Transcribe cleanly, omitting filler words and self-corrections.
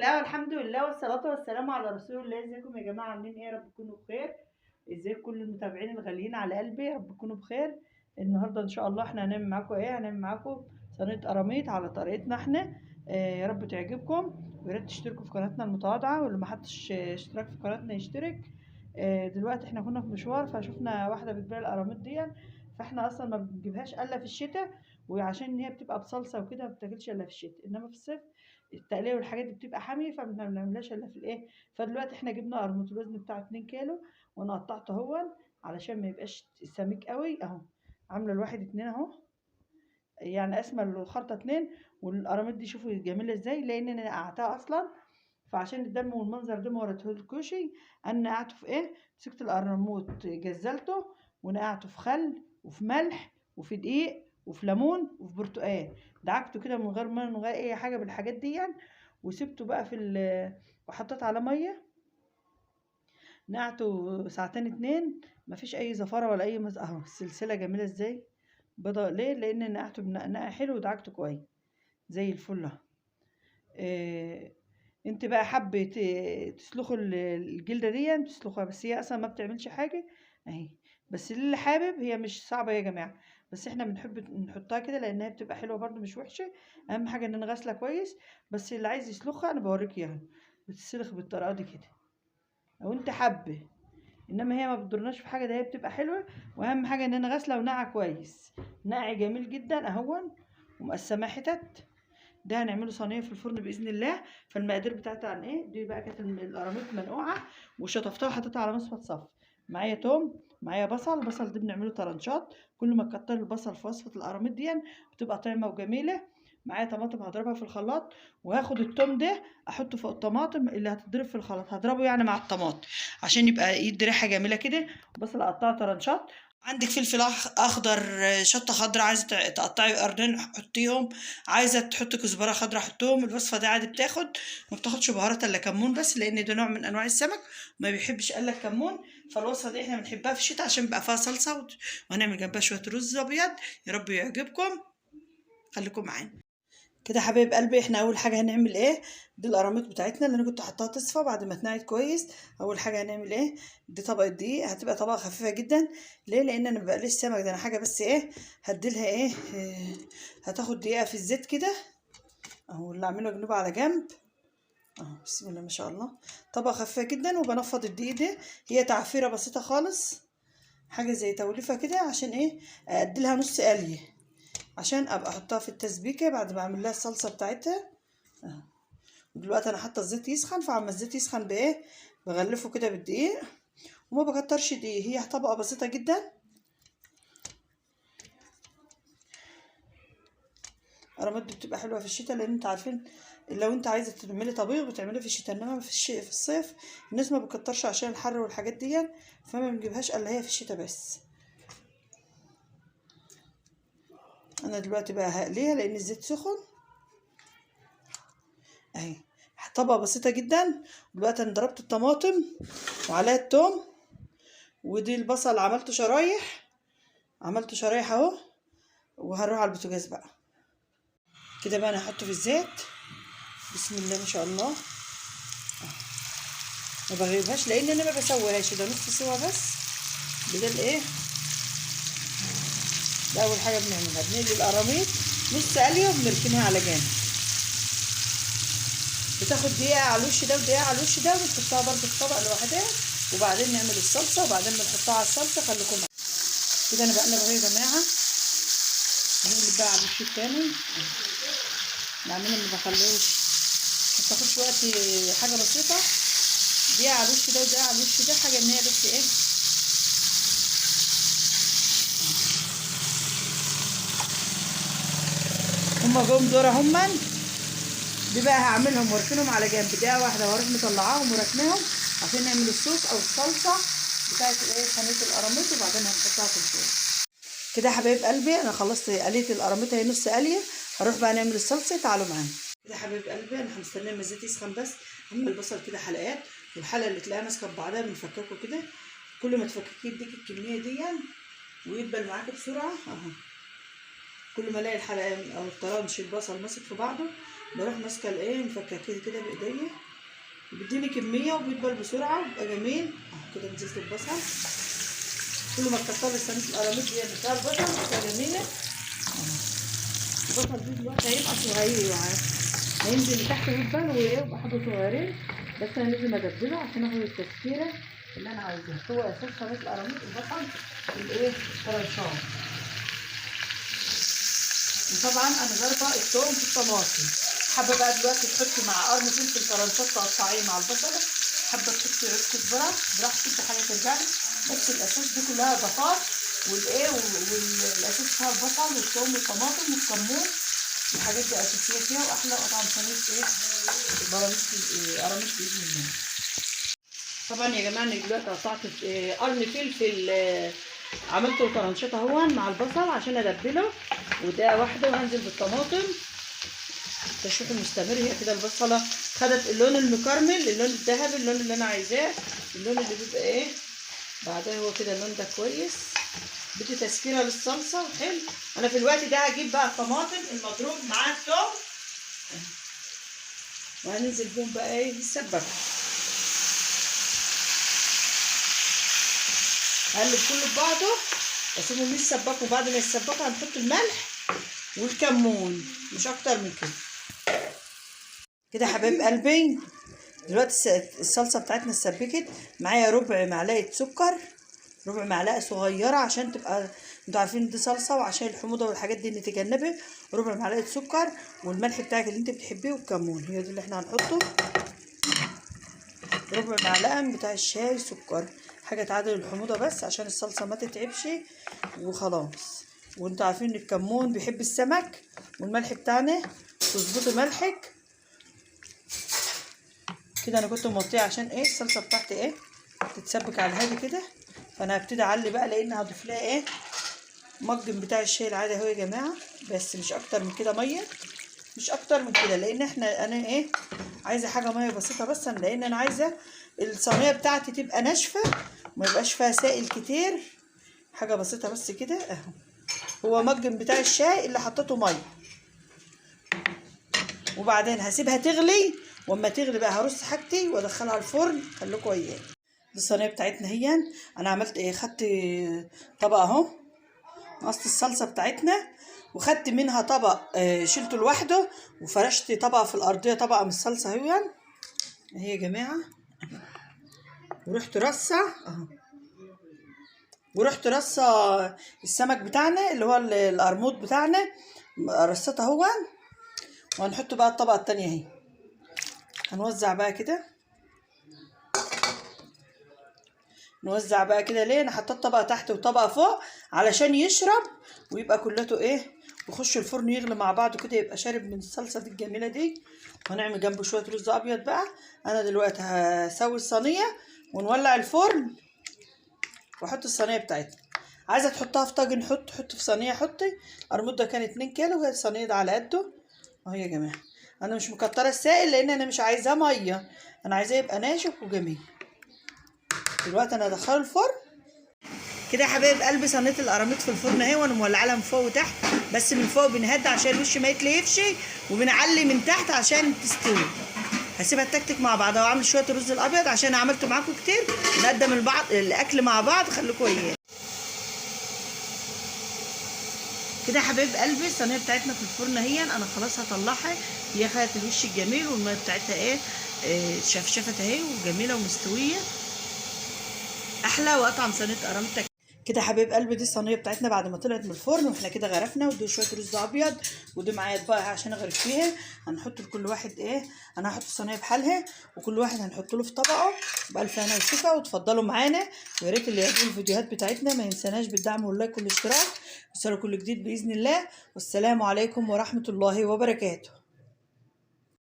الله والحمد لله والصلاة والسلام على رسول الله. ازيكم يا جماعة؟ عاملين ايه؟ يا رب تكونوا بخير. ازاي كل المتابعين الغاليين على قلبي؟ يا رب تكونوا بخير. النهارده ان شاء الله احنا هنعمل معاكم ايه؟ هنعمل معاكم صينية قراميط على طريقتنا احنا. يا رب تعجبكم، ويا ريت تشتركوا في قناتنا المتواضعة، واللي ما حدش اشترك في قناتنا يشترك. دلوقتي احنا كنا في مشوار فشوفنا واحدة بتبيع القراميط دي، فاحنا اصلا ما بنجيبهاش الا في الشتاء، وعشان هي بتبقى بصلصة وكده ما بتاكلش الا في الشتاء، انما في الصيف التقليه والحاجات دي بتبقى حامي فما بنعملهاش الا في الايه. فدلوقتي احنا جبنا قرموط الوزن بتاعه 2 كيلو، وانا قطعته اهو علشان ما يبقاش سميك قوي اهو. عامله الواحد 2 اهو، يعني اسمى الخرطه 2. والقراميط دي شوفوا جميله ازاي، لان انا نقعتها اصلا، فعشان الدم والمنظر ده ما وريتهولكوش. انا نقعته في ايه؟ مسكت القرموط جزلته ونقعته في خل وفي ملح وفي دقيق وفي ليمون وفي برتقال، دعكته كده من غير ما من غير اي حاجه بالحاجات دي يعني. وسبته بقى وحطيت على ميه، نقعته ساعتين 2. مفيش اي زفاره ولا اي اهو السلسله جميله ازاي بيضه. ليه؟ لان نقعته بنقع حلو ودعكته كويس زي الفل اهو. انت بقى حابه تسلخوا الجلده دي تسلخوها، بس هي اصلا ما بتعملش حاجه اهي. بس اللي حابب، هي مش صعبه يا جماعه، بس احنا بنحب نحطها كده لانها بتبقى حلوه برده مش وحشه. اهم حاجه ان انا غاسله كويس. بس اللي عايز يسلخها انا بوريك يعني بتسلخ بالطريقه دي كده لو انت حابه، انما هي ما بتضرناش في حاجه، ده هي بتبقى حلوه. واهم حاجه ان انا غاسله ونقعه كويس، نقع جميل جدا اهون ومقسماه حتت. ده هنعمله صينيه في الفرن باذن الله. فالمقادير بتاعتها عن ايه دي بقى؟ كانت القراميط منقوعه وشطفتها وحطيتها على مصفى صف. معايا توم، معايا بصل. البصل ده بنعمله طرنشات، كل ما تكتر البصل في وصفه القراميط دي بتبقى طعمه وجميله. معايا طماطم هضربها في الخلاط، وهاخد التوم ده احطه فوق الطماطم اللي هتضرب في الخلاط، هضربه يعني مع الطماطم عشان يبقى يدي ريحه جميله كده. بصل اقطعه طرنشات. عندك فلفل اخضر، شطه خضراء عايزه تقطعي قرنين حطيهم، عايزه تحطي كزبره خضراء حطهم. الوصفه دي عادي ما بتاخدش بهارات الا كمون بس، لان ده نوع من انواع السمك ما بيحبش الا الكمون. فالوصفه دي احنا بنحبها في الشتاء عشان بيبقى فيها صلصه وهنعمل جنبها شويه رز ابيض. يا رب يعجبكم، خليكم معانا كده حبايب قلبي. احنا اول حاجه هنعمل ايه؟ دي القراميط بتاعتنا اللي انا كنت حطاها تصفى بعد ما اتنقعت كويس. اول حاجه هنعمل ايه؟ دي طبقه دقيق، هتبقى طبقه خفيفه جدا. ليه؟ لان انا مبقليش السمك ده، انا حاجه بس ايه هديلها ايه, هتاخد دقيقه في الزيت كده اهو. اللي اعمله جنوب على جنب اهو. بسم الله ما شاء الله، طبقه خفيفه جدا. وبنفض الدقيق ده، هي تعفيره بسيطه خالص، حاجه زي توليفه كده. عشان ايه؟ اديلها نص قليه عشان ابقى احطها في التسبيكه بعد ما اعمل لها الصلصه بتاعتها اهو. دلوقتي انا حاطه الزيت يسخن، فعما الزيت يسخن بايه بغلفه كده بالدقيق، وما بكترش دقيق، هي طبقه بسيطه جدا. القراميط دي بتبقى حلوه في الشتاء، لان انت عارفين لو انت عايزه تعملي طبيخ بتعمليه في الشتاء، انما في الصيف الناس ما بتكترش عشان الحر والحاجات دي، فما بنجيبهاش الا هي في الشتاء بس. انا دلوقتي بقى هقليها لان الزيت سخن اهي. طبقه بسيطه جدا. دلوقتي انا ضربت الطماطم وعليها التوم، ودي البصل عملته شرايح اهو. وهروح على البوتاجاز بقى كده بقى. انا هحطه في الزيت بسم الله ما شاء الله. ما بغيبهاش لان انا ما بسويهاش، ده نص سوا بس. بدل ايه؟ ده اول حاجه بنعملها، بنقلي القراميط نص قليه وبنركنها على جنب. بتاخد دقيقه على الوش ده ودقيقه على الوش ده، وبنحطها برده في طبق لوحدها، وبعدين نعمل الصلصه، وبعدين بنحطها على الصلصه. خليكم معايا كده. انا بقلب اهو يا جماعه. نقلب بقى على الوش التاني، يعني انا ما بخليهوش، ما بتاخدش وقت، حاجه بسيطه. دقيقه على الوش ده ودقيقه على الوش ده، حاجه ان هي بس ايه. هما جم دول هما دي بقى هعملهم واركنهم على جنب دقيقه واحده، واروح مطلعاهم وراكناهم عشان نعمل الصوص او الصلصه بتاعت الايه صينيه القراميط، وبعدين هنحطها في الفرن كده يا حبايب قلبي. انا خلصت قليه القراميط اهي نص قليه، هروح بقى نعمل الصلصه. تعالوا معانا كده يا حبايب قلبي. انا هنستنى اما الزيت يسخن بس. عامله البصل كده حلقات، والحلقه اللي تلاقيها ماسكه في بعضها بنفككه كده. كل ما تفككيه يديك الكميه دي ويدبل معاكي بسرعه اهو. كل ما الاقي الحلقه او الطرنش البصل ماسك في بعضه بروح ماسكه مفككه كده بايديا، بيديني كميه وبيدبل بسرعه وبيبقى جميل اهو. كده نزلت البصل، كل ما تكتر صينيه القراميط دي بتاع البصل بتبقى جميله اهو. البصل دي دلوقتي هيبقى صغير هينزل لتحت ويدبل ويبقى حبه صغيرين، بس انا لازم ادبله عشان اخد التسكيره اللي انا عايزاها. هو اساس صينيه القراميط البصل الطرنشات. وطبعا انا ضاربه الثوم في الطماطم. حابه بقى دلوقتي تحطي مع قرن فلفل طرنشات تقطعيه مع البصله، حابه تحطي عود كزبره براحتك، دي حاجه ترجع لك، بس الاساس دي كلها اضافات والاساس فيها البصل والثوم والطماطم والكمون، الحاجات دي اساسيه فيها واحلى قطعه صينيه قراميط باذن الله. طبعا يا جماعه انا دلوقتي قطعت قرن فلفل عملته طرنشات اهون مع البصل عشان ادبله، وده واحده وهنزل بالطماطم التشويح المستمر. هي كده البصله خدت اللون المكرمل، اللون الذهبي، اللون اللي انا عايزاه، اللون اللي بيبقى بعدها هو كده اللون ده كويس، بدي تسكيره للصلصه حلو. انا في الوقت ده هجيب بقى الطماطم المضروب مع الثوم وهننزل بهم بقى يتسبكوا. هقلب كله ببعضه واسيبهم يتسبكوا. بعد ما يتسبكوا هنحط الملح والكمون مش اكتر من كده. كده يا حبايب قلبي دلوقتي الصلصه بتاعتنا اتسبكت. معايا ربع معلقه سكر، ربع معلقه صغيره عشان تبقى انتوا عارفين دي صلصه وعشان الحموضه والحاجات دي نتجنبها. ربع معلقه سكر والملح بتاعك اللي انت بتحبيه والكمون، هي دي اللي احنا هنحطه. ربع معلقه بتاع الشاي سكر، حاجه تعادل الحموضه بس عشان الصلصه ما تتعبش وخلاص. وانتوا عارفين الكمون بيحب السمك، والملح بتاعنا تظبطي ملحك كده. انا كنت موطيه عشان الصلصه بتاعتي تتسبك على الهادي كده. فانا هبتدي اعلي بقى لان هضيف لها مج بتاع الشاي العادي اهو يا جماعه، بس مش اكتر من كده ميه، مش اكتر من كده، لان انا عايزه حاجه ميه بسيطه بس، لان انا عايزه الصينيه بتاعتي تبقى ناشفه وما يبقاش فيها سائل كتير، حاجه بسيطه بس كده اهو. هو مج بتاع الشاي اللي حطيته ميه، وبعدين هسيبها تغلي، واما تغلي بقى هرص حاجتي وادخلها الفرن. خليكم وياي. دي الصينيه بتاعتنا هي. انا عملت خدت طبق اهو قصت الصلصه بتاعتنا، وخدت منها طبق شلته لوحده وفرشت طبقه في الارضيه طبقه من الصلصه اهي يا جماعه، ورحت رصه اهو، ورحت رصه السمك بتاعنا اللي هو القرموط بتاعنا رصته اهو. وهنحط بقى الطبقه التانيه اهي، هنوزع بقى كده، نوزع بقى كده. ليه انا حطيت طبقه تحت وطبقه فوق؟ علشان يشرب ويبقى كلته يخش الفرن يغلي مع بعض كده، يبقى شارب من الصلصه دي الجميله دي. وهنعمل جنبه شويه رز ابيض بقى. انا دلوقتي هسوي الصينيه ونولع الفرن واحط الصينيه بتاعتنا. عايزه تحطها في طاجن حط في صينيه حطي. القرموط ده كان 2 كيلو، وهي الصينيه ده على قده اهو يا جماعه. انا مش مكتره السائل لان انا مش عايزاه ميه، انا عايزاه يبقى ناشف وجميل. دلوقتي انا هدخله الفرن كده يا حبايب قلبي. صينيه القراميط في الفرن اهي، وانا مولعه لها من فوق وتحت، بس من فوق بنهدي عشان الوش ما يتليفش، وبنعلي من تحت عشان تستوي. هسيبها تكتك مع بعضها، واعمل شويه الرز الابيض عشان عملته معاكم كتير، نقدم الاكل مع بعض. خليكم وياي كده يا حبايب قلبي. الصينيه بتاعتنا في الفرن اهي، انا خلاص هطلعها. هي خدت الوش الجميل والميه بتاعتها شفشفت اهي وجميله ومستويه، احلى واطعم صينيه قراميط كده يا حبايب قلبي. دي الصينيه بتاعتنا بعد ما طلعت من الفرن، واحنا كده غرفنا، ودي شويه رز ابيض، ودي معايا اطباق عشان اغرف فيها. هنحط لكل واحد انا هحط الصينيه بحالها، وكل واحد هنحط له في طبقه بالف هنا وشفا. وتفضلوا معانا، ويا ريت اللي يعجبوا الفيديوهات بتاعتنا ما ينساناش بالدعم واللايك والاشتراك. وصلوا كل جديد باذن الله. والسلام عليكم ورحمه الله وبركاته.